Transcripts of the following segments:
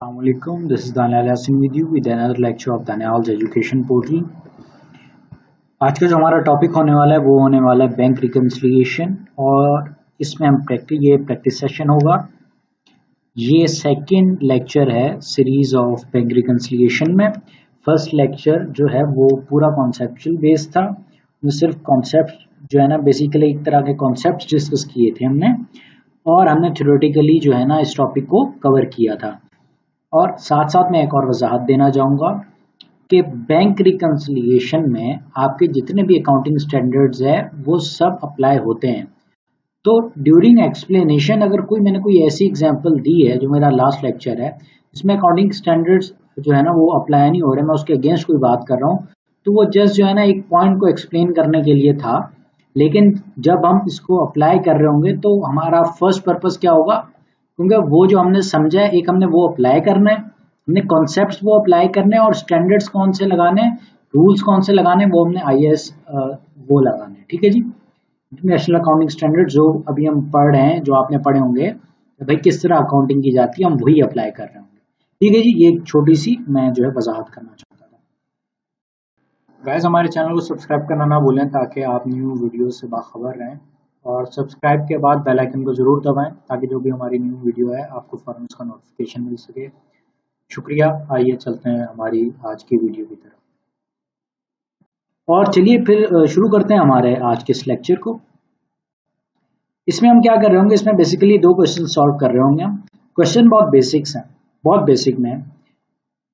Assalamualaikum. This is Daniel Yasin with you with another lecture of Daniel's Education Portal. आज का जो हमारा topic होने वाला है वो होने वाला है बैंक रिकन्सिलिएशन और इसमें हम प्रैक्टिस सेशन होगा। ये सेकंड लेक्चर है सीरीज ऑफ बैंक रिकन्सिलिएशन में। फर्स्ट लेक्चर जो है वो पूरा कॉन्सेप्चुअल बेस्ड था, उसमें सिर्फ कॉन्सेप्ट जो है ना बेसिकली एक तरह के कॉन्सेप्ट डिस्कस किए थे हमने, और हमने थ्योरेटिकली जो है ना इस टॉपिक को कवर किया था। और साथ साथ मैं एक और वजाहत देना चाहूँगा कि बैंक रिकन्सिलिएशन में आपके जितने भी अकाउंटिंग स्टैंडर्ड्स है वो सब अप्लाई होते हैं। तो ड्यूरिंग एक्सप्लेनेशन अगर मैंने कोई ऐसी एग्जांपल दी है, जो मेरा लास्ट लेक्चर है इसमें अकाउंटिंग स्टैंडर्ड्स जो है ना वो अप्लाई नहीं हो रहे, मैं उसके अगेंस्ट कोई बात कर रहा हूँ, तो वो जस्ट जो है ना एक पॉइंट को एक्सप्लेन करने के लिए था। लेकिन जब हम इसको अप्लाई कर रहे होंगे तो हमारा फर्स्ट पर्पस क्या होगा, क्योंकि वो जो हमने समझा है एक हमने वो अप्लाई करना है, हमने कॉन्सेप्ट्स वो अप्लाई करने हैं, और स्टैंडर्ड्स कौन से लगाने हैं, रूल्स कौन से लगाने हैं, वो हमने आईएएस वो लगाने हैं। ठीक है जी, इंटरनेशनल अकाउंटिंग स्टैंडर्ड जो अभी हम पढ़ रहे हैं, जो आपने पढ़े होंगे तो भाई किस तरह अकाउंटिंग की जाती है, हम वही अप्लाई कर रहे होंगे। ठीक है जी, ये एक छोटी सी मैं जो है वजाहत करना चाहता था। गाइस, हमारे चैनल को सब्सक्राइब करना ना भूलें ताकि आप न्यू वीडियो से बाखबर रहें, और सब्सक्राइब के बाद बेल आइकन को ज़रूर दबाएं ताकि जो भी हमारी न्यू वीडियो है आपको फौरन उसका नोटिफिकेशन मिल सके। शुक्रिया। आइए चलते हैं हमारी आज की वीडियो की तरफ, और चलिए फिर शुरू करते हैं हमारे आज के इस लेक्चर को। इसमें हम क्या कर रहे होंगे, इसमें बेसिकली दो क्वेश्चन सॉल्व कर रहे होंगे हम। क्वेश्चन बहुत बेसिक्स हैं, बहुत बेसिक में।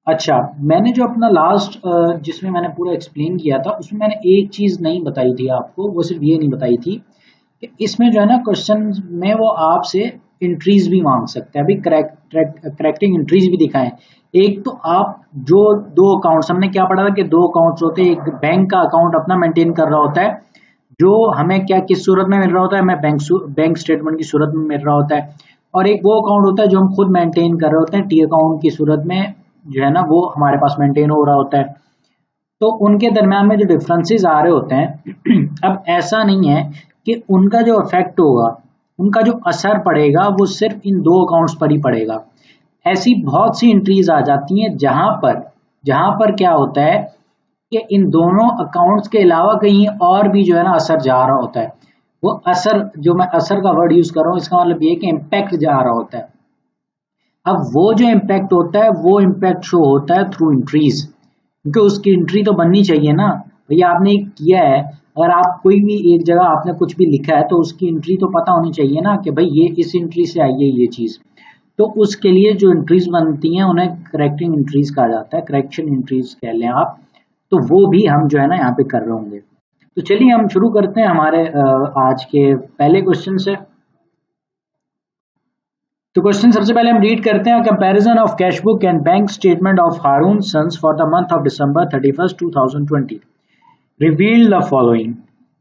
अच्छा, मैंने जो अपना लास्ट जिसमें मैंने पूरा एक्सप्लेन किया था उसमें मैंने एक चीज़ नहीं बताई थी आपको, वो सिर्फ ये नहीं बताई थी कि इसमें जो है ना क्वेश्चन में वो आपसे एंट्रीज भी मांग सकते हैं। अभी करेक्टिंग एंट्रीज भी दिखाएं। एक तो आप जो दो अकाउंट्स, हमने क्या पढ़ा था कि दो अकाउंट्स होते हैं, एक बैंक का अकाउंट अपना मेंटेन कर रहा होता है जो हमें क्या किस सूरत में मिल रहा होता है, हमें बैंक स्टेटमेंट की सूरत में मिल रहा होता है, और एक वो अकाउंट होता है जो हम खुद मेंटेन कर रहे होते हैं, टी अकाउंट की सूरत में जो है ना वो हमारे पास मेंटेन हो रहा होता है। तो उनके दरम्यान में जो डिफरेंसेस आ रहे होते हैं अब ऐसा नहीं है कि उनका जो इफेक्ट होगा, उनका जो असर पड़ेगा वो सिर्फ इन दो अकाउंट्स पर ही पड़ेगा। ऐसी बहुत सी एंट्रीज आ जाती हैं जहां पर क्या होता है कि इन दोनों अकाउंट्स के अलावा कहीं और भी जो है ना असर जा रहा होता है। वो असर, जो मैं असर का वर्ड यूज कर रहा हूँ, इसका मतलब ये कि इम्पैक्ट जा रहा होता है। अब वो जो इम्पैक्ट होता है वो इम्पैक्ट शो होता है थ्रू एंट्रीज, क्योंकि उसकी एंट्री तो बननी चाहिए ना। भैया आपने किया है, अगर आप कोई भी एक जगह आपने कुछ भी लिखा है तो उसकी एंट्री तो पता होनी चाहिए ना कि भाई ये इस एंट्री से आई है ये चीज। तो उसके लिए जो एंट्रीज बनती हैं उन्हें करेक्टिंग एंट्रीज कहा जाता है, करेक्शन एंट्रीज कह लें आप। तो वो भी हम जो है ना यहाँ पे कर रहे होंगे। तो चलिए हम शुरू करते हैं हमारे आज के पहले क्वेश्चन से। तो क्वेश्चन सबसे पहले हम रीड करते हैं। Comparison of cash book and bank statement of Haroon sons for the month of December 31st, 2020 revealed the following.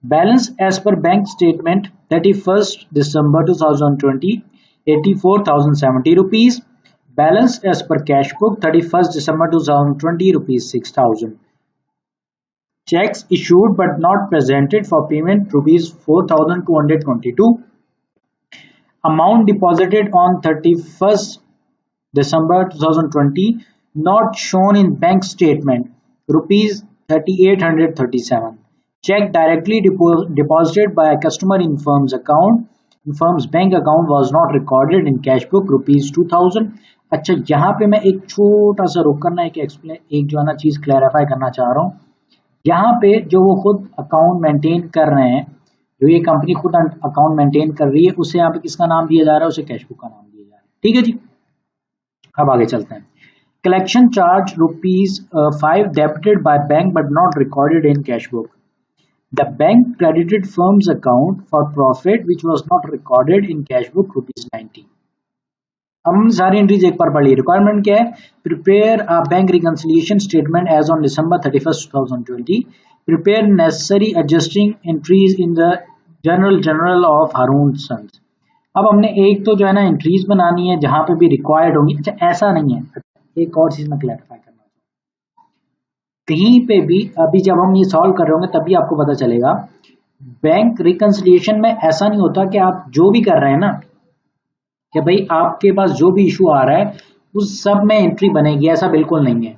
Balance as per bank statement 31st December 2020 84,070 rupees. Balance as per cash book 31st December 2020 rupees 6,000. Checks issued but not presented for payment rupees 4,222. Amount deposited on 31st December 2020 not shown in bank statement rupees 3,837. Check directly deposited by a customer in firm's account. In firm's bank account was not recorded in cash book rupees 2,000. अच्छा, यहाँ पे मैं एक छोटा सा रोक करना एक जो है ना चीज क्लैरिफाई करना चाह रहा हूँ। यहाँ पे जो वो खुद अकाउंट मेंटेन कर रहे हैं, जो ये कंपनी खुद अकाउंट मेंटेन कर रही है, उसे यहाँ पे किसका नाम दिया जा रहा है, उसे कैश बुक का नाम दिया जा रहा है। ठीक है जी, अब आगे चलते हैं। Collection charge rupees 5 debited by bank but not recorded in cash book. The bank credited firm's account for profit which was not recorded in cash book rupees 90. हम सारी एंट्रीज एक बार पढ़ ली। रिक्वायरमेंट क्या है, prepare a bank reconciliation statement as on December 31st, 2020. Prepare necessary adjusting entries in the journal of Haroon sons. अब हमने एक तो जो है ना एंट्रीज बनानी है जहां पे भी रिक्वायर्ड होंगी। अच्छा, ऐसा नहीं है, एक और चीज में क्लैरिफाई करना कहीं पे भी, अभी जब हम ये सॉल्व कर रहे होंगे तभी आपको पता चलेगा। बैंक रिकंसिलिएशन में ऐसा नहीं होता कि आप जो भी कर रहे हैं ना, कि भाई आपके पास जो भी इशू आ रहा है उस सब में एंट्री बनेगी, ऐसा बिल्कुल नहीं है।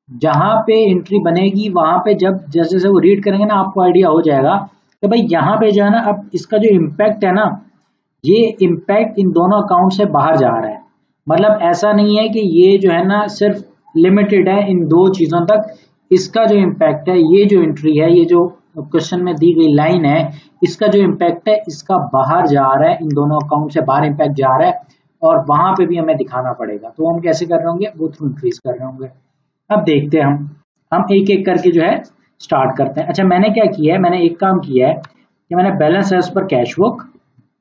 जहां पे एंट्री बनेगी वहां पे जब जैसे जैसे वो रीड करेंगे ना आपको आइडिया हो जाएगा कि भाई यहाँ पे जो है ना अब इसका जो इम्पैक्ट है ना, ये इम्पैक्ट इन दोनों अकाउंट से बाहर जा रहा है। मतलब ऐसा नहीं है कि ये जो है ना सिर्फ लिमिटेड है इन दो चीजों तक। इसका जो इम्पैक्ट है, ये जो एंट्री है, ये जो क्वेश्चन में दी गई लाइन है, इसका जो इम्पैक्ट है इसका बाहर जा रहा है, इन दोनों अकाउंट से बाहर इम्पैक्ट जा रहा है, और वहां पे भी हमें दिखाना पड़ेगा। तो हम कैसे कर रहे होंगे, वो थ्रू इंक्रीज कर रहे होंगे। अब देखते हैं हम एक एक करके जो है स्टार्ट करते हैं। अच्छा, मैंने क्या किया है, मैंने एक काम किया है कि मैंने balance as per cash book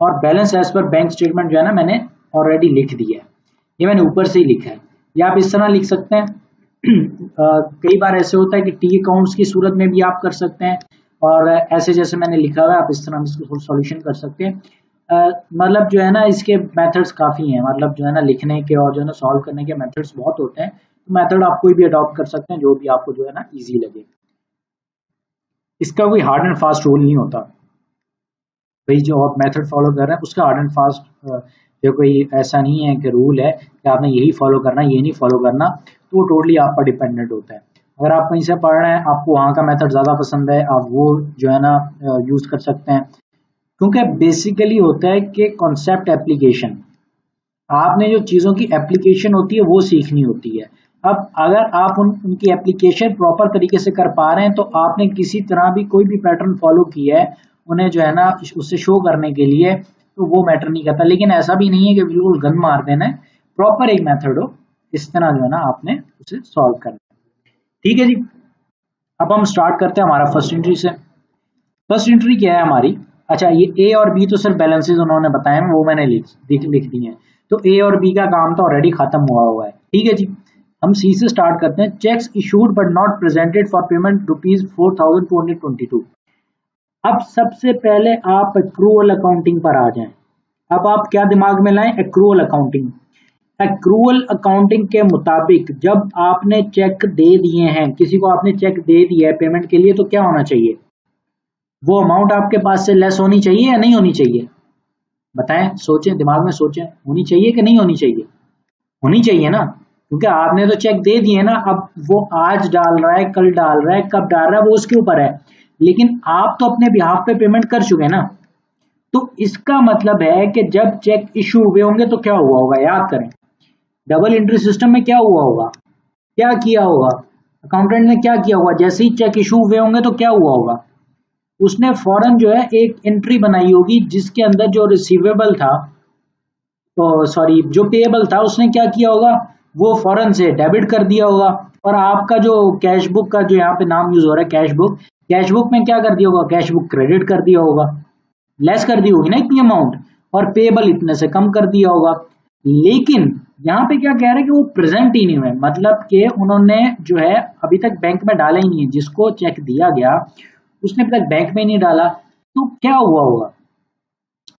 और balance as per bank statement जो है ना मैंने ऑलरेडी लिख दिया है। ये मैंने ऊपर से ही लिखा है, या आप इस तरह लिख सकते हैं। कई बार ऐसे होता है कि टी अकाउंट्स की सूरत में भी आप कर सकते हैं, और ऐसे जैसे मैंने लिखा हुआ है आप इस तरह इसको सॉल्यूशन कर सकते हैं। मतलब जो है ना इसके मेथड्स काफ़ी हैं, मतलब जो है ना लिखने के और जो है ना सॉल्व करने के मेथड्स बहुत होते हैं। तो मेथड आप कोई भी अडॉप्ट कर सकते हैं, जो भी आपको जो है ना इजी लगे। इसका कोई हार्ड एंड फास्ट रूल नहीं होता भाई, जो आप मेथड फॉलो कर रहे हैं उसका हार्ड एंड फास्ट जो कोई ऐसा नहीं है कि रूल है कि आपने यही फॉलो करना, ये नहीं फॉलो करना। तो वो टोटली आप पर डिपेंडेंट होता है। अगर आप कहीं से पढ़ रहे हैं, आपको वहाँ का मेथड ज़्यादा पसंद है, आप वो जो है ना यूज़ कर सकते हैं। क्योंकि बेसिकली होता है कि कॉन्सेप्ट एप्लीकेशन, आपने जो चीज़ों की एप्लीकेशन होती है वो सीखनी होती है। अब अगर आप उनकी एप्लीकेशन प्रॉपर तरीके से कर पा रहे हैं तो आपने किसी तरह भी कोई भी पैटर्न फॉलो किया है उन्हें जो है ना उससे शो करने के लिए, तो वो मैटर नहीं करता। लेकिन ऐसा भी नहीं है कि बिल्कुल गन मार देना है, प्रॉपर एक मेथड हो, इस तरह जो है ना आपने उसे सॉल्व करना है। ठीक है जी, अब हम स्टार्ट करते हैं हमारा फर्स्ट एंट्री से। फर्स्ट एंट्री क्या है हमारी, अच्छा ये ए और बी तो सिर्फ बैलेंसेस उन्होंने बताए हैं, वो मैंने लिख दिए हैं। तो ए और बी का काम तो ऑलरेडी खत्म हुआ है। ठीक है जी, हम सी से स्टार्ट करते हैं। Cheques issued but not presented for payment ₹4,222। अब सबसे पहले आप एक्रूअल अकाउंटिंग पर आ जाएं। अब आप क्या दिमाग में लाएं, एक्रूअल अकाउंटिंग। एक्रूअल अकाउंटिंग के मुताबिक जब आपने चेक दे दिए हैं, किसी को आपने चेक दे दिया है पेमेंट के लिए, तो क्या होना चाहिए, वो अमाउंट आपके पास से लेस होनी चाहिए या नहीं होनी चाहिए? बताएं, सोचें, दिमाग में सोचें, होनी चाहिए कि नहीं होनी चाहिए? होनी चाहिए ना, क्योंकि आपने तो चेक दे दिए ना। अब वो आज डाल रहा है, कल डाल रहा है, कब डाल रहा है, वो उसके ऊपर है, लेकिन आप तो अपने बिहाफ पे पेमेंट कर चुके ना। तो इसका मतलब है कि जब चेक इशू हुए होंगे तो क्या हुआ होगा, याद करें। डबल एंट्री सिस्टम में क्या हुआ होगा, क्या किया होगा अकाउंटेंट ने, क्या किया होगा, जैसे ही चेक इशू हुए होंगे तो क्या हुआ होगा, उसने फौरन जो है एक एंट्री बनाई होगी जिसके अंदर जो रिसीवेबल था, तो सॉरी जो पेएबल था, उसने क्या किया होगा, वो फौरन से डेबिट कर दिया होगा। और आपका जो कैश बुक का जो यहाँ पे नाम यूज हो रहा है कैश बुक में क्या कर दिया होगा, कैश बुक क्रेडिट कर दिया होगा, लेस कर दी होगी ना इतनी अमाउंट, और पेएबल इतने से कम कर दिया होगा। लेकिन यहाँ पे क्या कह रहे हैं कि वो प्रेजेंट ही नहीं हुए, मतलब कि उन्होंने जो है अभी तक बैंक में डाला ही नहीं है, जिसको चेक दिया गया उसने अभी तक बैंक में नहीं डाला। तो क्या हुआ होगा,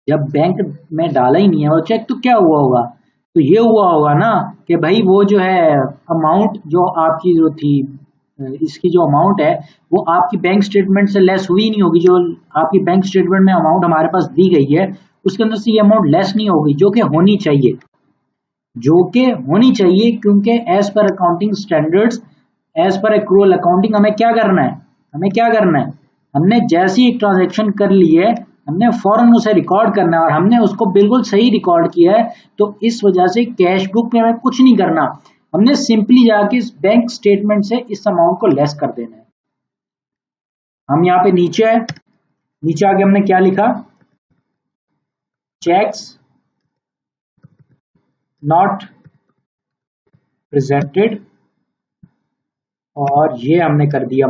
जब बैंक में डाला ही नहीं है वो चेक, तो क्या हुआ होगा, तो ये हुआ होगा ना कि भाई वो जो है अमाउंट जो आपकी जो थी, इसकी जो अमाउंट है वो आपकी बैंक स्टेटमेंट से लेस हुई नहीं होगी। जो आपकी बैंक स्टेटमेंट में अमाउंट हमारे पास दी गई है उसके अंदर से ये अमाउंट लेस नहीं होगी, जो कि होनी चाहिए, क्योंकि as per accounting standards, as per accrual accounting हमें क्या करना है, हमने जैसी एक ट्रांजैक्शन कर ली है हमने फौरन उसे रिकॉर्ड करना है, और हमने उसको बिल्कुल सही रिकॉर्ड किया है। तो इस वजह से कैश बुक में हमें कुछ नहीं करना, हमने सिंपली जाके इस बैंक स्टेटमेंट से इस अमाउंट को लेस कर देना है। हम यहाँ पे नीचे आके हमने क्या लिखा, चेक्स नॉट प्रेजेंटेड, और ये हमने कर दिया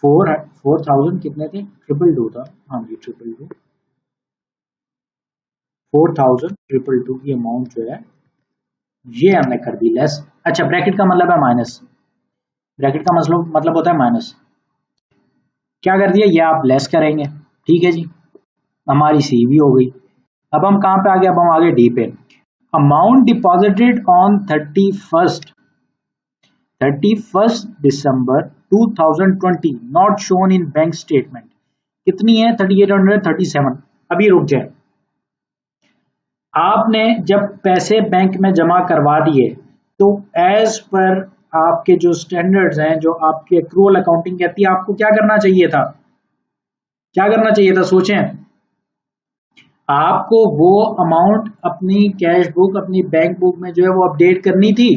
-4,000 कितने थे, 222 था, हाँ जी 222, 4,222 की अमाउंट जो है ये हमने कर दी लेस। अच्छा, ब्रैकेट का मतलब है माइनस, ब्रैकेट का मतलब होता है माइनस। क्या कर दिया, ये आप लेस करेंगे। ठीक है जी, हमारी सी भी हो गई। अब हम कहाँ पे आ गए, अब हम आगे डी पे। Amount deposited on 31st December 2020 not shown in bank statement, कितनी है, 3837। अभी रुक जाए, आपने जब पैसे बैंक में जमा करवा दिए तो एज पर आपके जो स्टैंडर्ड्स हैं, जो आपकी एक्रूअल अकाउंटिंग कहती है, आपको क्या करना चाहिए था? क्या करना चाहिए था? सोचें। आपको वो अमाउंट अपनी कैश बुक, अपनी बैंक बुक में जो है वो अपडेट करनी थी,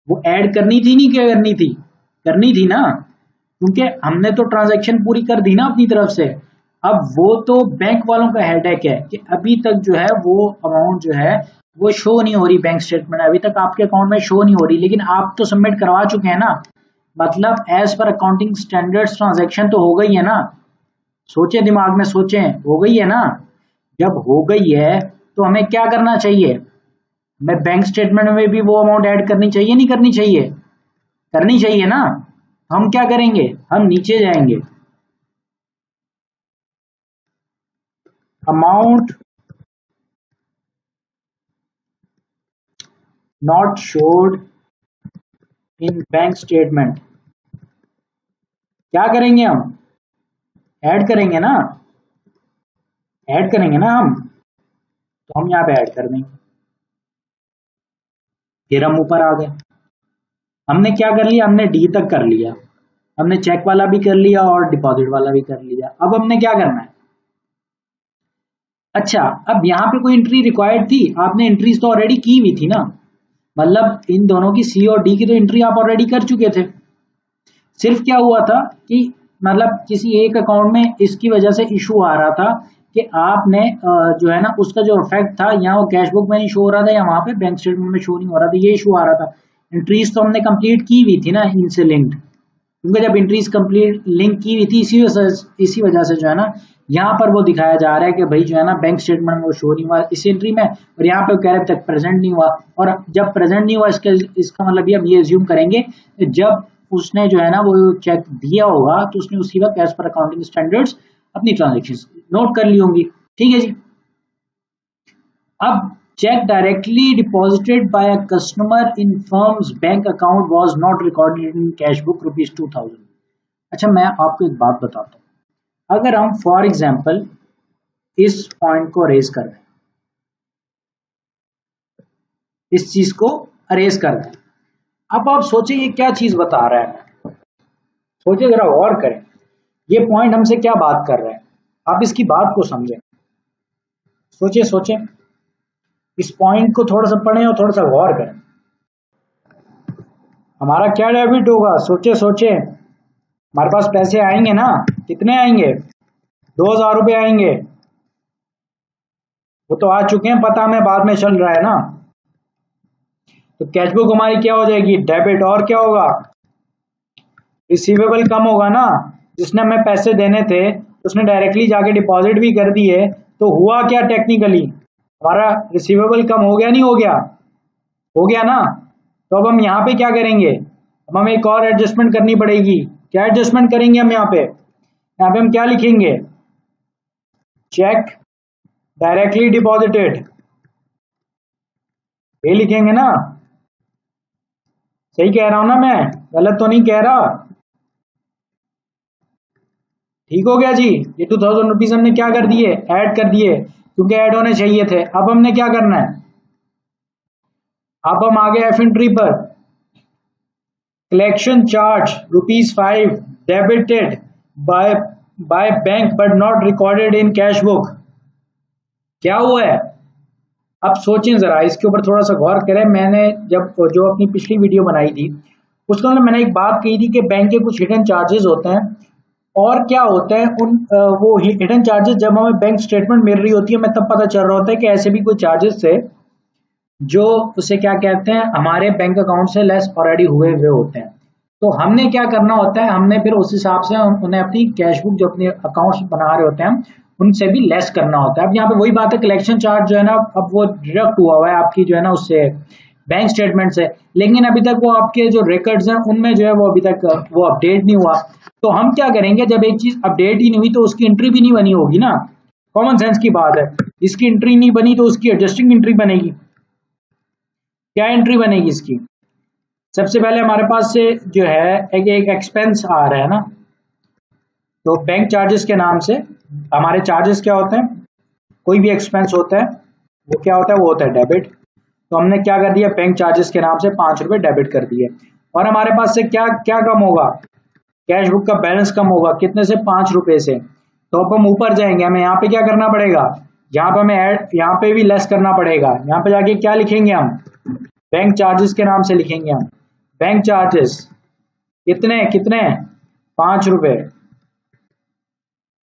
वो ऐड करनी थी, नहीं क्या करनी थी? करनी थी ना, क्योंकि हमने तो ट्रांजैक्शन पूरी कर दी ना अपनी तरफ से। अब वो तो बैंक वालों का हेडेक है कि अभी तक जो है वो अमाउंट जो है वो शो नहीं हो रही, बैंक स्टेटमेंट अभी तक आपके अकाउंट में शो नहीं हो रही, लेकिन आप तो सबमिट करवा चुके हैं ना, मतलब as per accounting standards transaction तो हो गई है ना। सोचें, दिमाग में सोचें, हो गई है ना? जब हो गई है तो हमें क्या करना चाहिए? हमें बैंक स्टेटमेंट में भी वो अमाउंट ऐड करनी चाहिए, नहीं करनी चाहिए? करनी चाहिए ना। हम क्या करेंगे? हम नीचे जाएंगे, amount not showed in bank statement, क्या करेंगे हम? ऐड करेंगे ना, ऐड करेंगे ना हम, तो हम यहाँ पे ऐड कर देंगे। फिर हम ऊपर आ गए, हमने क्या कर लिया? हमने डी तक कर लिया, हमने चेक वाला भी कर लिया और डिपॉजिट वाला भी कर लिया। अब हमने क्या करना है? अच्छा, अब यहाँ पे कोई एंट्री रिक्वायर्ड थी? आपने एंट्रीज तो ऑलरेडी की हुई थी ना, मतलब इन दोनों की सी और डी की तो एंट्री आप ऑलरेडी कर चुके थे। सिर्फ क्या हुआ था कि मतलब किसी एक अकाउंट में इसकी वजह से इशू आ रहा था कि आपने जो है ना उसका जो इफेक्ट था यहाँ वो कैश बुक में नहीं शो हो रहा था या वहां पे बैंक स्टेटमेंट में शो नहीं हो रहा था, ये इशू आ रहा था। एंट्रीज तो हमने कंप्लीट की हुई थी ना इनसे लिंक्ड, क्योंकि जब एंट्रीज कंप्लीट लिंक की हुई थी इसी वजह से जो है ना यहाँ पर वो दिखाया जा रहा है कि भाई जो है ना बैंक स्टेटमेंट में वो शो नहीं हुआ इस एंट्री में, और यहाँ पे कह रहे तक प्रेजेंट नहीं हुआ। और जब प्रेजेंट नहीं हुआ इसका मतलब ये हम ये एज्यूम करेंगे कि जब उसने जो है ना वो चेक दिया होगा तो उसने उसी वक्त एज पर अकाउंटिंग स्टैंडर्ड्स अपनी ट्रांजेक्शन नोट कर ली होंगी। ठीक है जी। अब check directly deposited by a customer in firm's bank account was not recorded in cash book rupees 2000। अच्छा, मैं आपको एक बात बताता हूँ। अगर हम फॉर एग्जाम्पल इस पॉइंट को अरेज कर दें, इस चीज को अरेज कर दें, अब आप सोचिए ये क्या चीज बता रहा है? सोचिए जरा, गौर करें, ये पॉइंट हमसे क्या बात कर रहा है? आप इसकी बात को समझें, सोचिए सोचिए, इस पॉइंट को थोड़ा सा पढ़ें और थोड़ा सा गौर करें। हमारा क्या डेबिट होगा? सोचे सोचे, हमारे पास पैसे आएंगे ना, कितने आएंगे? 2000 रुपये आएंगे। वो तो आ चुके हैं, पता हमें बाद में चल रहा है ना। तो कैश बुक हमारी क्या हो जाएगी? डेबिट। और क्या होगा? रिसीवेबल कम होगा ना, जिसने हमें पैसे देने थे उसने डायरेक्टली जाके डिपॉजिट भी कर दिए, तो हुआ क्या? टेक्निकली हमारा रिसीवेबल कम हो गया, नहीं हो गया? हो गया ना। तो अब हम यहाँ पे क्या करेंगे? अब हमें एक और एडजस्टमेंट करनी पड़ेगी। क्या एडजस्टमेंट करेंगे हम यहाँ पे? यहाँ पे हम क्या लिखेंगे? चेक डायरेक्टली डिपॉजिटेड, ये लिखेंगे ना। सही कह रहा हूं ना मैं? गलत तो नहीं कह रहा? ठीक हो गया जी। ये 2000 रुपीज हमने क्या कर दिए? ऐड कर दिए, क्योंकि ऐड होने चाहिए थे। अब हमने क्या करना है? अब हम आ गए एफ एंट्री पर। Collection charge ₹5 debited by bank but not recorded in cash book. क्या हुआ है? अब सोचें जरा, इसके ऊपर थोड़ा सा गौर करें। मैंने जब जो अपनी पिछली वीडियो बनाई थी उसके अंदर मैंने एक बात कही थी कि बैंक के कुछ हिडन चार्जेस होते हैं, और क्या होते हैं उन वो हिडन चार्जेस जब हमें बैंक स्टेटमेंट मिल रही होती है हमें तब पता चल रहा होता है कि ऐसे भी कोई चार्जेस थे जो उसे क्या कहते हैं, हमारे बैंक अकाउंट से लेस ऑलरेडी हुए हुए होते हैं। तो हमने क्या करना होता है? हमने फिर उस हिसाब से उन्हें अपनी कैश बुक जो अपने अकाउंट्स बना रहे होते हैं उनसे भी लेस करना होता है। अब यहाँ पे वही बात है, कलेक्शन चार्ज जो है ना अब वो डिडक्ट हुआ हुआ है आपकी जो है ना उससे बैंक स्टेटमेंट से, लेकिन अभी तक वो आपके जो रिकॉर्ड्स हैं उनमें जो है वो अभी तक वो अपडेट नहीं हुआ। तो हम क्या करेंगे? जब एक चीज अपडेट ही नहीं हुई तो उसकी एंट्री भी नहीं बनी होगी ना। कॉमन सेंस की बात है, जिसकी एंट्री नहीं बनी तो उसकी एडजस्टिंग एंट्री बनेगी। क्या एंट्री बनेगी इसकी? सबसे पहले हमारे पास से जो है एक एक्सपेंस आ रहा है ना, तो बैंक चार्जेस के नाम से हमारे चार्जेस क्या होते हैं? कोई भी एक्सपेंस होता है वो क्या होता है, वो होता है डेबिट। तो हमने क्या कर दिया, बैंक चार्जेस के नाम से 5 रुपए डेबिट कर दिए। और हमारे पास से क्या क्या कम होगा, कैश बुक का बैलेंस कम होगा, कितने से, 5 रुपए से। तो अब हम ऊपर जाएंगे, हमें यहाँ पे क्या करना पड़ेगा, यहाँ पे हमें ऐड, यहाँ पे भी लेस करना पड़ेगा। यहाँ पे जाके क्या लिखेंगे हम, बैंक चार्जेस के नाम से लिखेंगे हम, बैंक चार्जेस कितने कितने, 5 रुपए।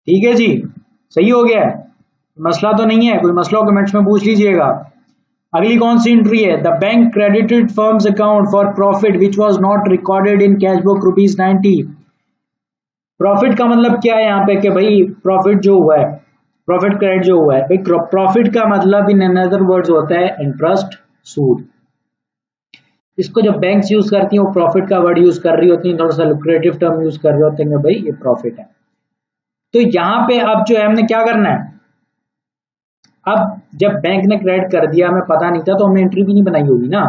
ठीक है जी, सही हो गया, मसला तो नहीं है, कोई मसला हो कमेंट्स में पूछ लीजिएगा। अगली कौन सी एंट्री है, the bank credited firms account for profit which was not recorded in cash book ₹90। Profit का मतलब क्या है यहाँ पे कि भाई प्रॉफिट जो हुआ है, प्रॉफिट क्रेडिट जो हुआ है भाई, प्रॉफिट का मतलब इन अनदर वर्ड्स होता है इंटरेस्ट, सूद। इसको जब बैंक्स यूज करती हैं वो प्रॉफिट का वर्ड यूज कर रही होती है, थोड़ा सा लुक्रेटिव टर्म यूज कर रहे होते हैं भाई ये प्रॉफिट है। तो यहाँ पे अब जो है हमने क्या करना है, अब जब बैंक ने क्रेडिट कर दिया, हमें पता नहीं था तो हमने एंट्री भी नहीं बनाई होगी ना,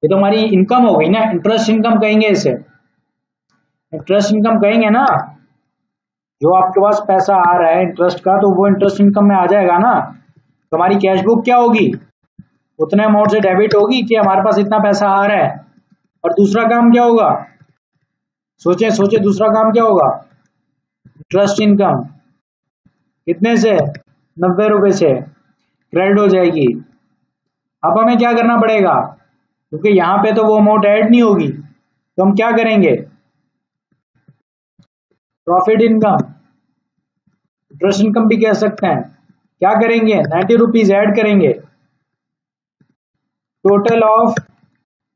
ये तो हमारी इनकम हो गई ना, इंटरेस्ट इनकम कहेंगे इसे, इंटरेस्ट इनकम कहेंगे ना। जो आपके पास पैसा आ रहा है इंटरेस्ट का, तो वो इंटरेस्ट इनकम में आ जाएगा ना। तो हमारी कैश बुक क्या होगी, उतने अमाउंट से डेबिट होगी कि हमारे पास इतना पैसा आ रहा है। और दूसरा काम क्या होगा, सोचे सोचे, दूसरा काम क्या होगा, इंटरेस्ट इनकम कितने से, 90 रुपए से क्रेडिट हो जाएगी। अब हमें क्या करना पड़ेगा, क्योंकि यहाँ पे तो वो अमाउंट ऐड नहीं होगी, तो हम क्या करेंगे, प्रॉफिट इनकम, इंटरेस्ट इनकम भी कह सकते हैं। क्या करेंगे, 90 रुपीज ऐड करेंगे, टोटल ऑफ,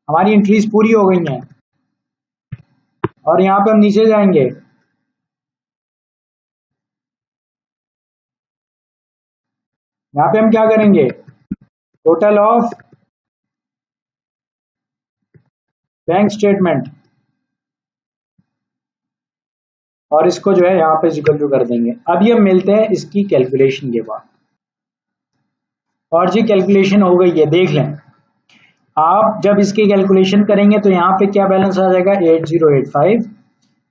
हमारी एंट्रीज पूरी हो गई हैं। और यहाँ पे हम नीचे जाएंगे, यहाँ पे हम क्या करेंगे, टोटल ऑफ बैंक स्टेटमेंट, और इसको जो है यहाँ पे इक्वल टू कर देंगे। अब ये मिलते हैं इसकी कैलकुलेशन के बाद, और जी कैलकुलेशन हो गई है, देख लें आप। जब इसकी कैलकुलेशन करेंगे तो यहाँ पे क्या बैलेंस आ जाएगा, 8085,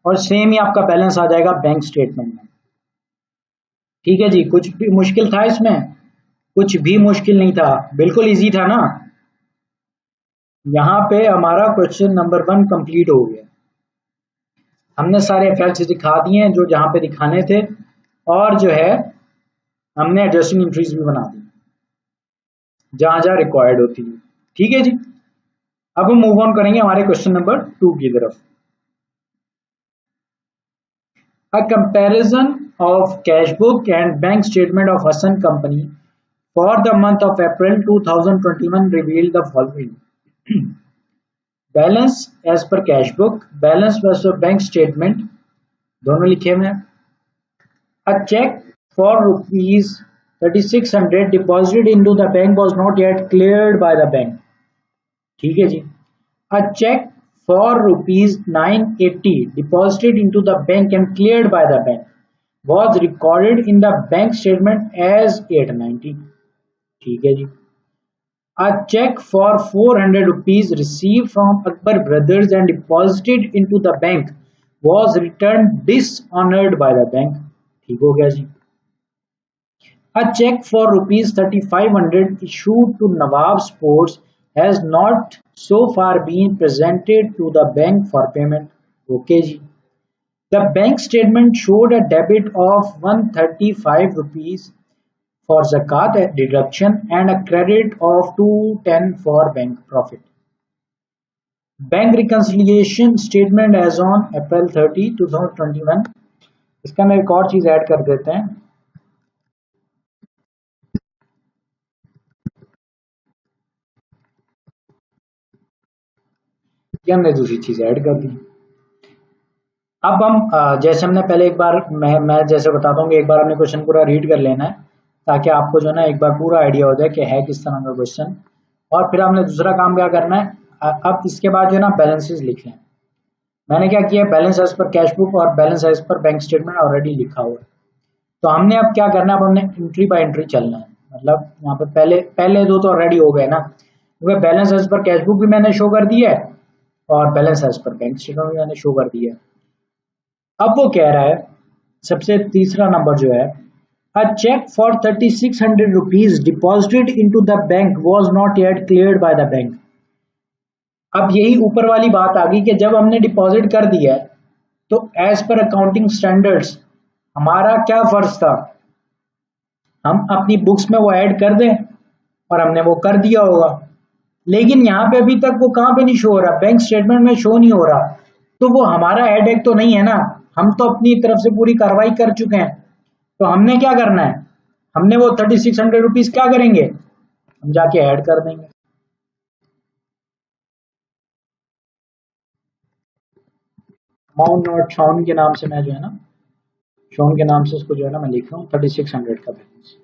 और सेम ही आपका बैलेंस आ जाएगा बैंक स्टेटमेंट में। ठीक है जी, कुछ भी मुश्किल था इसमें, कुछ भी मुश्किल नहीं था, बिल्कुल इजी था ना। यहाँ पे हमारा क्वेश्चन नंबर 1 कंप्लीट हो गया, हमने सारे इफेक्ट्स दिखा दिए हैं जो जहां पे दिखाने थे, और जो है हमने एडजस्टिंग एंट्रीज भी बना दी जहां जहां रिक्वायर्ड होती है। ठीक है जी, अब हम मूव ऑन करेंगे हमारे क्वेश्चन नंबर 2 की तरफ। A comparison of cash book and bank statement of Hassan Company for the month of April 2021 revealed the following. Balance as per cash book, balance as per bank statement, दोनों लिखे हुए हैं। A check for rupees 3600 deposited into the bank was not yet cleared by the bank. ठीक है जी, a check for rupees 980 deposited into the bank and cleared by the bank was recorded in the bank statement as 890. ठीक है जी, a check for 400 rupees received from Akbar Brothers and deposited into the bank was returned dishonored by the bank. ठीक हो गया जी। A check for rupees 3500 issued to Nawab Sports has not so far been presented to the bank for payment. Okay ji. The bank statement showed a debit of 135 rupees for zakat deduction and a credit of 210 for bank profit. Bank reconciliation statement as on April 30, 2021. इसका मैं एक और चीज add कर देते हैं, कि हमने दूसरी चीज ऐड कर दी। अब हम जैसे हमने पहले एक बार, मैं जैसे बताता हूँ कि एक बार हमने क्वेश्चन पूरा रीड कर लेना है, ताकि आपको जो है ना एक बार पूरा आइडिया हो जाए कि है किस तरह का क्वेश्चन। और फिर हमने दूसरा काम क्या करना है, अब इसके बाद जो है ना बैलेंसेस लिख लें। मैंने क्या किया, balance as per cash book और balance as per bank statement already लिखा हुआ है। तो हमने अब क्या करना है, अब हमने एंट्री बाय एंट्री चलना है। मतलब यहाँ पे पहले दो तो ऑलरेडी हो गए ना, क्योंकि balance as per cash book भी मैंने शो कर दिया है और balance as per bank statement भी मैंने शो कर दिया है। अब वो कह रहा है सबसे तीसरा नंबर जो है, A check for 3600 rupees deposited into the bank was not yet cleared by the bank. अब यही ऊपर वाली बात आ गई कि जब हमने डिपॉजिट कर दिया है तो एज पर अकाउंटिंग स्टैंडर्ड्स हमारा क्या फर्ज था, हम अपनी बुक्स में वो ऐड कर दें और हमने वो कर दिया होगा, लेकिन यहाँ पे अभी तक वो कहाँ पे नहीं शो हो रहा, बैंक स्टेटमेंट में शो नहीं हो रहा, तो वो हमारा हेडेक तो नहीं है ना, हम तो अपनी तरफ से पूरी कार्रवाई कर चुके हैं। तो हमने क्या करना है, हमने वो 3600 रुपीज क्या करेंगे, हम जाके ऐड कर देंगे। अमाउंट नॉट शॉन के नाम से मैं जो है ना, शॉन के नाम से उसको जो है ना मैं लिख रहा हूँ 3600 का बैलेंस।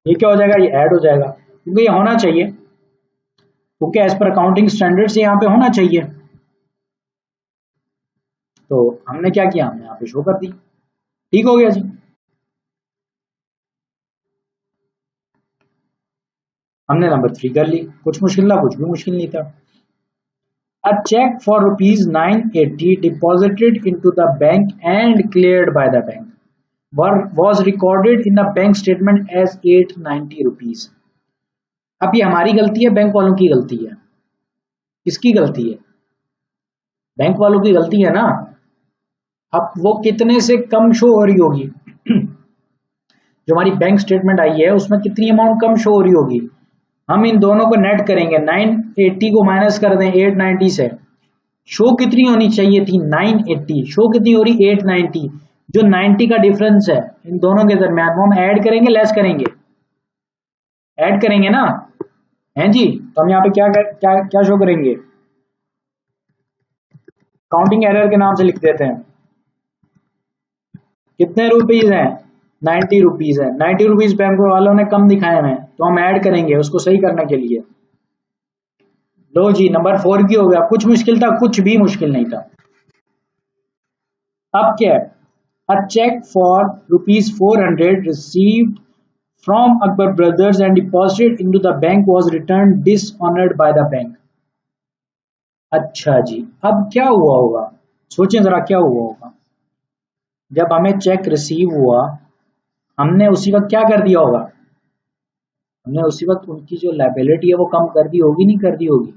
ये क्या हो जाएगा, ये ऐड हो जाएगा, क्योंकि ये होना चाहिए, क्योंकि एज पर अकाउंटिंग स्टैंडर्ड से यहाँ पे होना चाहिए। तो हमने क्या किया, हमने यहाँ पे शो कर दी, ठीक हो गया जी। हमने नंबर 3 कर ली, कुछ मुश्किल था, कुछ भी मुश्किल नहीं था। A check for rupees 980 deposited into the bank and cleared by the bank was recorded in the bank statement as 890 rupees. अब ये हमारी गलती है, बैंक वालों की गलती है, किसकी गलती है, बैंक वालों की गलती है ना। अब वो कितने से कम शो हो रही होगी जो हमारी बैंक स्टेटमेंट आई है उसमें कितनी अमाउंट कम शो हो रही होगी, हम इन दोनों को नेट करेंगे, 980 को माइनस कर दें 890 से, शो कितनी होनी चाहिए थी 980, शो कितनी हो रही 890, जो 90 का डिफरेंस है इन दोनों के दरमियान वो हम ऐड करेंगे, लेस करेंगे, ऐड करेंगे ना, हैं जी। तो हम यहाँ पे क्या क्या क्या शो करेंगे, काउंटिंग एरर के नाम से लिख देते हैं, कितने रुपीज हैं 90 रुपीज है, 90 रुपीज बैंक वालों ने कम दिखाए हैं, तो हम ऐड करेंगे उसको सही करने के लिए। लो जी, नंबर 4 की हो गया, कुछ मुश्किल था, कुछ भी मुश्किल नहीं था। अब क्या है, अ check for ₹400 received from Akbar Brothers and deposited into the bank was returned dishonored by the bank. अच्छा जी, अब क्या हुआ होगा, सोचें जरा क्या हुआ होगा। जब हमें चेक रिसीव हुआ हमने उसी वक्त क्या कर दिया होगा, हमने उसी वक्त उनकी जो लायबिलिटी है वो कम कर दी होगी, नहीं कर दी होगी,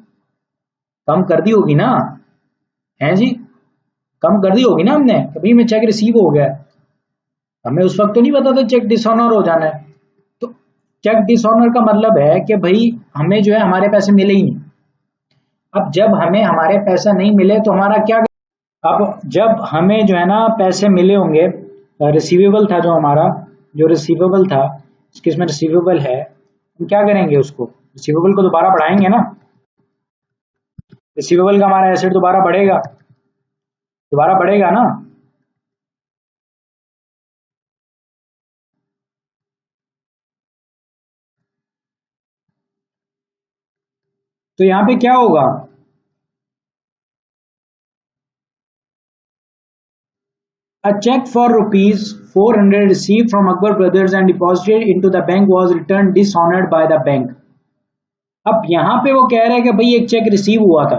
कम कर दी होगी ना, है जी, कम कर दी होगी ना हमने, कभी में चेक रिसीव हो गया, हमें उस वक्त तो नहीं पता था चेक डिसऑनर हो जाना है। तो चेक डिसऑनर का मतलब है कि भाई हमें जो है हमारे पैसे मिले ही नहीं। अब जब हमें हमारे पैसे नहीं मिले तो हमारा क्या, अब जब हमें जो है ना पैसे मिले होंगे, रिसीवेबल था जो हमारा, जो रिसीवेबल था इसके इसमें रिसीवेबल है, हम क्या करेंगे, उसको रिसीवेबल को दोबारा बढ़ाएंगे ना, रिसीवेबल का हमारा एसेट दोबारा बढ़ेगा, दोबारा बढ़ेगा ना। तो यहाँ पे क्या होगा, a check for ₹400 received from Akbar Brothers and deposited into the bank was returned dishonored by the bank. अब यहाँ पे वो कह रहे हैं कि भाई एक चेक रिसीव हुआ था,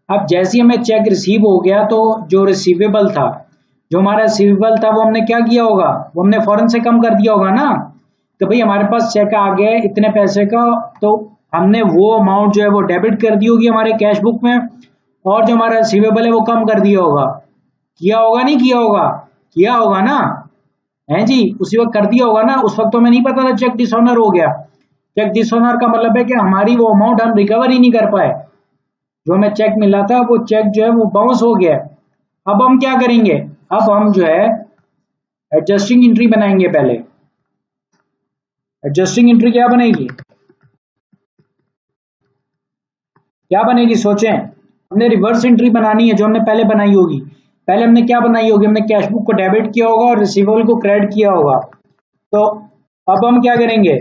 अब जैसे ही हमें चेक रिसीव हो गया तो जो रिसीवेबल था, जो हमारा रिसीवेबल था वो हमने क्या किया होगा, वो हमने फौरन से कम कर दिया होगा ना, तो भाई हमारे पास चेक आ गया इतने पैसे का, तो हमने वो अमाउंट जो है वो डेबिट कर दी होगी हमारे कैश बुक में, और जो हमारा रिसीवेबल है वो कम कर दिया होगा, किया होगा नहीं किया होगा, किया होगा ना, है जी, उसी वक्त कर दिया होगा ना। उस वक्त तो हमें नहीं पता था चेक डिसऑनर हो गया, चेक डिसऑनर का मतलब है कि हमारी वो अमाउंट हम रिकवर ही नहीं कर पाए, जो हमें चेक मिला था वो चेक जो है वो बाउंस हो गया। अब हम क्या करेंगे, अब हम जो है एडजस्टिंग एंट्री बनाएंगे, पहले एडजस्टिंग एंट्री क्या बनेगी, क्या बनेगी सोचें, हमने रिवर्स एंट्री बनानी है जो हमने पहले बनाई होगी। पहले हमने क्या बनाई होगी, हमने कैश बुक को डेबिट किया होगा और रिसीवेबल को क्रेडिट किया होगा। तो अब हम क्या करेंगे,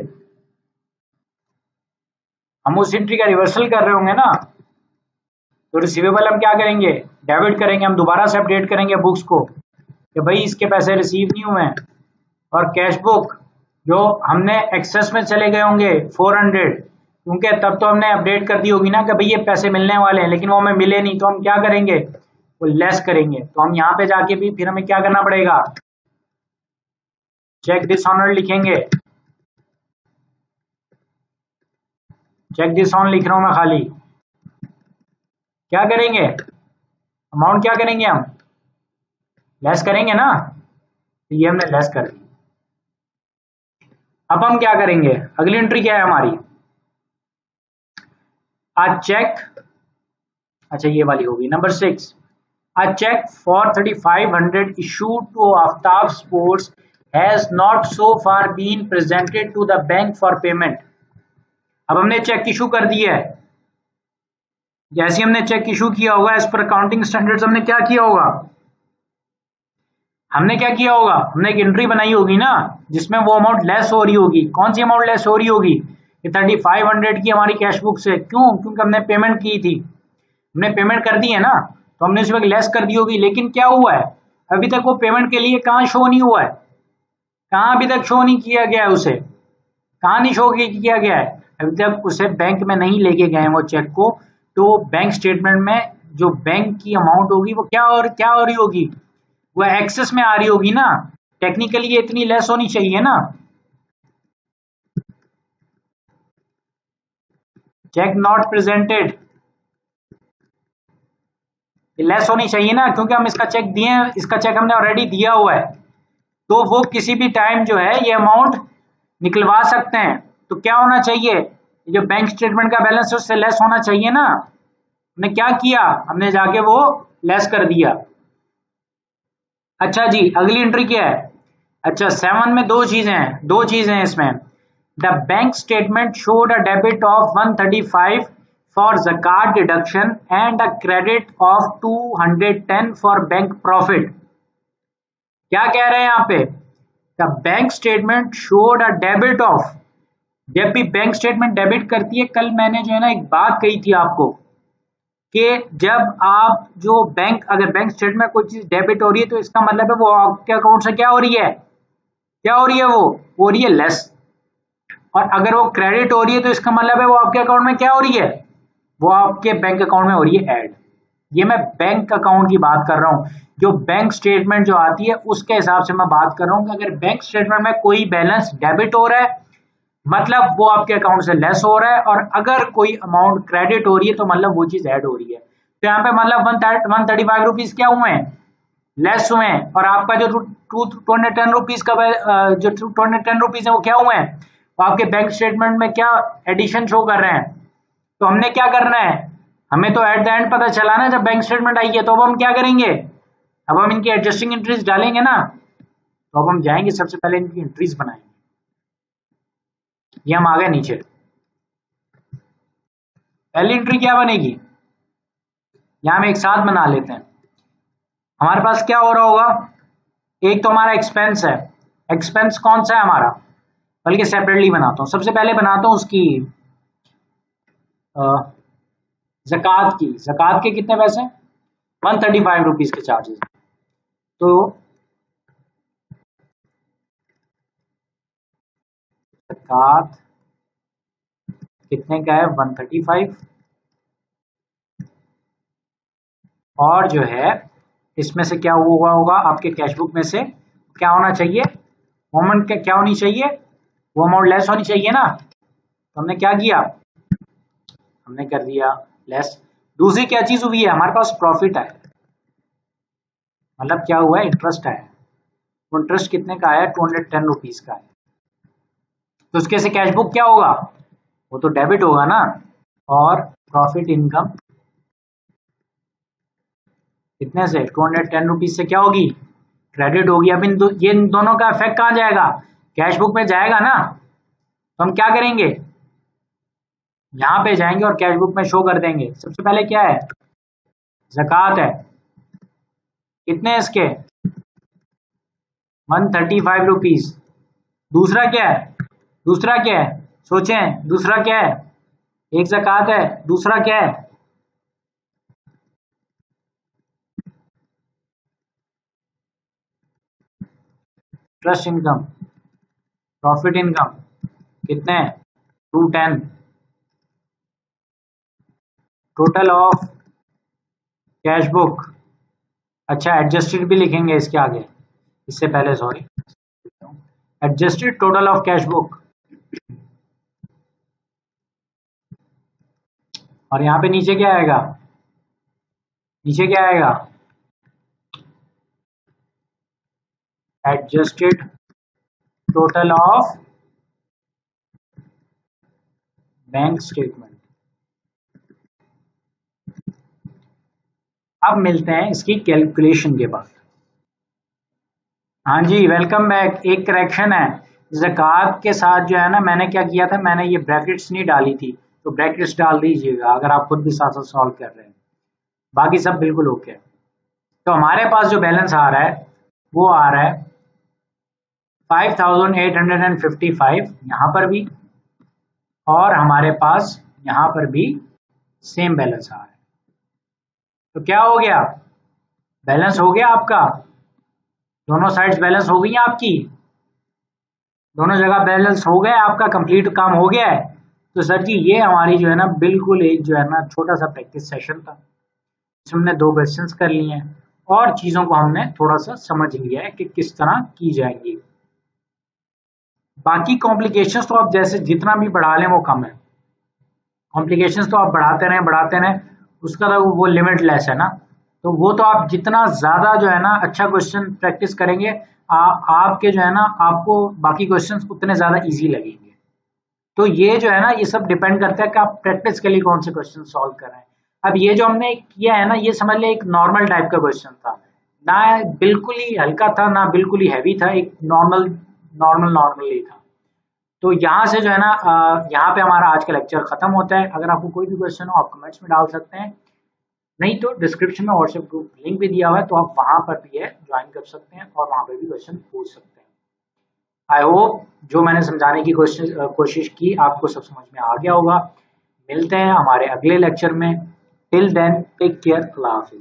हम उस एंट्री का रिवर्सल कर रहे होंगे ना, तो रिसीवेबल हम क्या करेंगे, डेबिट करेंगे, हम दोबारा से अपडेट करेंगे बुक्स को कि भाई इसके पैसे रिसीव नहीं हुए हैं, और कैश बुक जो हमने एक्सेस में चले गए होंगे 400, क्योंकि तब तो हमने अपडेट कर दी होगी ना कि भाई ये पैसे मिलने वाले हैं, लेकिन वो हमें मिले नहीं, तो हम क्या करेंगे, वो लेस करेंगे। तो हम यहाँ पे जाके भी फिर हमें क्या करना पड़ेगा, चेक डिसऑनर लिखेंगे, चेक डिसऑन लिख रहा हूं मैं खाली। क्या करेंगे, अमाउंट क्या करेंगे, हम लेस करेंगे ना, तो ये हमने लेस कर दी। अब हम क्या करेंगे, अगली एंट्री क्या है हमारी, आ चेक, अच्छा ये वाली होगी number 6, a check for 3500 issued to Aftab Sports has not so far been presented to the bank for payment। अब हमने चेक इशू कर दिया है, जैसे हमने चेक इशू किया होगा एज पर अकाउंटिंग स्टैंडर्ड्स, हमने क्या किया होगा, हमने क्या किया होगा, हमने एक एंट्री बनाई होगी ना जिसमें वो अमाउंट लेस हो रही होगी। कौन सी अमाउंट लेस हो रही होगी, ये 3500 की हमारी कैश बुक से, क्यों, क्योंकि हमने पेमेंट की थी, हमने पेमेंट कर दी है ना, तो हमने इस वक्त लेस कर दी होगी। लेकिन क्या हुआ है, अभी तक वो पेमेंट के लिए कहाँ शो नहीं हुआ है, कहाँ अभी तक शो नहीं किया गया है, उसे कहाँ नहीं शो किया गया है, अभी तक उसे बैंक में नहीं लेके गए हैं वो चेक को। तो बैंक स्टेटमेंट में जो बैंक की अमाउंट होगी वो क्या हो रही होगी, वो एक्सेस में आ रही होगी ना, टेक्निकली ये इतनी लेस होनी चाहिए ना, चेक नॉट प्रेजेंटेड, लेस होनी चाहिए ना, क्योंकि हम इसका चेक दिए, इसका चेक हमने ऑलरेडी दिया हुआ है, तो वो किसी भी टाइम जो है ये अमाउंट निकलवा सकते हैं। तो क्या होना चाहिए, जो बैंक स्टेटमेंट का बैलेंस है उससे लेस होना चाहिए ना, हमने क्या किया, हमने जाके वो लेस कर दिया। अच्छा जी, अगली एंट्री क्या है, अच्छा 7 में दो चीजें हैं इसमें। The bank statement showed a debit of 135 for zakat deduction and a credit of 210 for bank profit. क्या कह रहे हैं यहाँ पे, the bank statement showed a debit of, जब भी बैंक स्टेटमेंट डेबिट करती है, कल मैंने जो है ना एक बात कही थी आपको कि जब आप जो बैंक, अगर बैंक स्टेटमेंट में कोई चीज डेबिट हो रही है तो इसका मतलब है वो आपके अकाउंट से क्या हो रही है, वो हो रही है लेस, और अगर वो क्रेडिट हो रही है तो इसका मतलब है वो आपके अकाउंट में क्या हो रही है, वो आपके बैंक अकाउंट में हो रही है ऐड। ये मैं बैंक अकाउंट की बात कर रहा हूँ, जो बैंक स्टेटमेंट जो आती है उसके हिसाब से मैं बात कर रहा हूँ कि अगर बैंक स्टेटमेंट में कोई बैलेंस डेबिट हो रहा है मतलब वो आपके अकाउंट से लेस हो रहा है, और अगर कोई अमाउंट क्रेडिट हो रही है तो मतलब वो चीज ऐड हो रही है। तो यहाँ पे मतलब 135 रुपीज क्या हुए हैं, लेस हुए हैं, और आपका जो 210 रुपीज का जो 210 रुपीज है वो क्या हुए हैं, वो आपके बैंक स्टेटमेंट में क्या एडिशन शो कर रहे हैं। तो हमने क्या करना है, हमें तो एट द एंड पता चला ना जब बैंक स्टेटमेंट आई है, तो अब हम क्या करेंगे, अब हम इनकी एडजस्टिंग एंट्रीज डालेंगे ना, तो अब हम जाएंगे सबसे पहले इनकी एंट्रीज बनाएंगे। ये हम आ गए नीचे, पहली एंट्री क्या बनेगी, यहां हम एक साथ बना लेते हैं। हमारे पास क्या हो रहा होगा, एक तो हमारा एक्सपेंस है, एक्सपेंस कौन सा है हमारा, बल्कि सेपरेटली बनाता हूं, सबसे पहले बनाता हूं उसकी ज़कात के कितने पैसे, 135 रुपीज के चार्जेस। तो ज़कात कितने का है, 135, और जो है इसमें से क्या हुआ होगा, आपके कैशबुक में से क्या होना चाहिए, अमाउंट क्या होनी चाहिए, वो अमाउंट लेस होनी चाहिए ना, तो हमने क्या किया, हमने कर दिया लेस। दूसरी क्या चीज हुई है, हमारे पास प्रॉफिट है, मतलब क्या हुआ है, इंटरेस्ट है, तो इंटरेस्ट कितने का है, 210 रुपीज का है, तो उसके से कैशबुक क्या होगा, वो तो डेबिट होगा ना, और प्रॉफिट इनकम कितने से, 210 रुपीज से क्या होगी, क्रेडिट होगी। अब ये इन दोनों का इफेक्ट कहाँ जाएगा, कैश बुक में जाएगा ना, तो हम क्या करेंगे, यहां पे जाएंगे और कैश बुक में शो कर देंगे। सबसे पहले क्या है, ज़कात है, कितने इसके, 135 रुपीज। दूसरा क्या है, सोचें, दूसरा क्या है, एक ज़कात है, दूसरा क्या है, ट्रस्ट इनकम, प्रॉफिट इनकम, कितने, 210, टोटल ऑफ कैश बुक। अच्छा एडजस्टेड भी लिखेंगे इसके आगे, इससे पहले sorry, adjusted total of cash book, और यहाँ पे नीचे क्या आएगा, नीचे क्या आएगा, adjusted total of bank statement. अब मिलते हैं इसकी कैलकुलेशन के बाद। हाँ जी, वेलकम बैक। एक करेक्शन है, ज़कात के साथ जो है ना, मैंने क्या किया था, मैंने ये ब्रैकेट्स नहीं डाली थी, तो ब्रैकेट्स डाल दीजिएगा अगर आप खुद भी साथ साथ सॉल्व कर रहे हैं। बाकी सब बिल्कुल ओके है। तो हमारे पास जो बैलेंस आ रहा है वो आ रहा है 5855 यहाँ पर भी, और हमारे पास यहाँ पर भी सेम बैलेंस आ रहा है। तो क्या हो गया, बैलेंस हो गया आपका, दोनों साइड्स बैलेंस हो गई हैं आपकी, दोनों जगह बैलेंस हो गया आपका, कंप्लीट काम हो गया है। तो सर जी ये हमारी जो है ना बिल्कुल एक जो है ना छोटा सा प्रैक्टिस सेशन था, इसमें हमने 2 क्वेश्चंस कर लिए हैं और चीजों को हमने थोड़ा सा समझ लिया है कि किस तरह की जाएंगी। बाकी कॉम्प्लिकेशंस तो आप जैसे जितना भी बढ़ा लें वो कम है, कॉम्प्लिकेशंस तो आप बढ़ाते रहें, उसका तो वो लिमिटलेस है ना। तो वो तो आप जितना ज्यादा जो है ना अच्छा क्वेश्चन प्रैक्टिस करेंगे, आपके जो है ना आपको बाकी क्वेश्चंस उतने ज्यादा इजी लगेंगे। तो ये जो है ना ये सब डिपेंड करता है कि आप प्रैक्टिकली कौन से क्वेश्चन सॉल्व कर रहे हैं। अब ये जो हमने किया है ना, ये समझ ले एक नॉर्मल टाइप का क्वेश्चन था, ना बिल्कुल ही हल्का था ना बिल्कुल ही हैवी था, एक नॉर्मल ही था। तो यहाँ से जो है ना यहाँ पे हमारा आज का लेक्चर खत्म होता है। अगर आपको कोई भी क्वेश्चन हो आप कमेंट्स में डाल सकते हैं, नहीं तो डिस्क्रिप्शन में व्हाट्सएप ग्रुप लिंक भी दिया हुआ है, तो आप वहां पर भी है ज्वाइन कर सकते हैं और वहां पर भी क्वेश्चन पूछ सकते हैं। आई होप जो मैंने समझाने की कोशिश की आपको सब समझ में आ गया होगा। मिलते हैं हमारे अगले लेक्चर में। टिल देन टेक केयर, अल्लाह हाफिज।